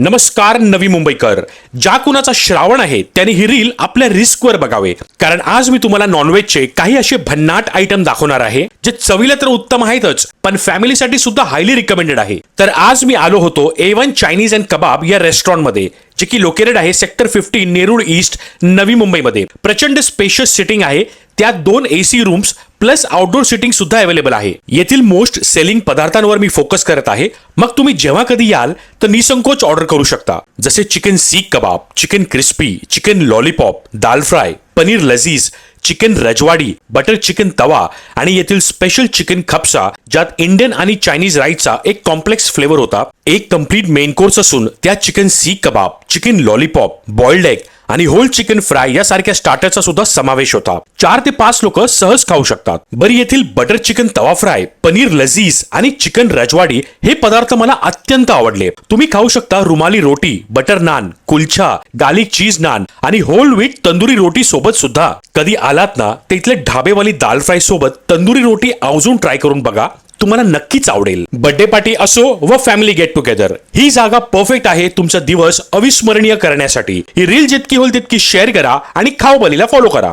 नमस्कार नवी मुंबईकर. ज्या कुणाचा श्रावण आहे त्यांनी ही रील आपल्या रिस्कवर बघावे, कारण आज मी तुम्हाला नॉनव्हेजचे काही असे भन्नाट आयटम दाखवणार आहे जे चवीला तर उत्तम आहेतच, पण फॅमिलीसाठी सुद्धा हायली रिकमेंडेड आहे. तर आज मी आलो होतो A1 चायनीज अँड कबाब या रेस्टॉरंटमध्ये, जे की लोकेटेड आहे सेक्टर 50 नेरूळ ईस्ट, नवी मुंबईमध्ये. प्रचंड स्पेशियस सिटिंग आहे, त्यात 2 AC rooms plus outdoor sitting सुद्धा अवेलेबल आहे. येथील मोस्ट सेलिंग पदार्थांवर मी फोकस करत आहे. मग तुम्ही जेव्हा कधी याल तर निसंकोच ऑर्डर करू शकता, जसे चिकन सीख कबाब, चिकन क्रिस्पी, चिकन लॉलीपॉप, दाल फ्राय, पनीर लजीज, चिकन रजवाडी, बटर चिकन तवा आणि येथील स्पेशल चिकन खपसा, ज्यात इंडियन आणि चायनीज राईसचा एक कॉम्प्लेक्स फ्लेवर होता. एक कम्प्लीट मेन कोर्स असून त्यात चिकन सीख कबाब, चिकन लॉलीपॉप, बॉइल्ड एग आणि होल चिकन फ्राय यासारख्या स्टार्टरचा सुद्धा समावेश होता. 4 ते 5 लोक सहज खाऊ शकतात. बरी येथील बटर चिकन तवा फ्राय, पनीर लजीज आणि चिकन रजवाडी हे पदार्थ मला अत्यंत आवडले. तुम्ही खाऊ शकता रुमाली रोटी, बटर नान, कुलचा, गार्लिक चीज नान आणि होल व्हीट तंदुरी रोटी सोबत सुद्धा. कधी आलात ना तर इथले ढाबेवाली दाल फ्राय सोबत तंदुरी रोटी आवर्जून ट्राय करून बघा, तुम्हाला नक्कीच आवडेल. बर्थडे पार्टी असो व फॅमिली गेट टुगेदर, ही जागा परफेक्ट आहे तुमचा दिवस अविस्मरणीय करण्यासाठी. ही रील जितकी होईल तितकी शेअर करा आणि खाऊ बलीला फॉलो करा.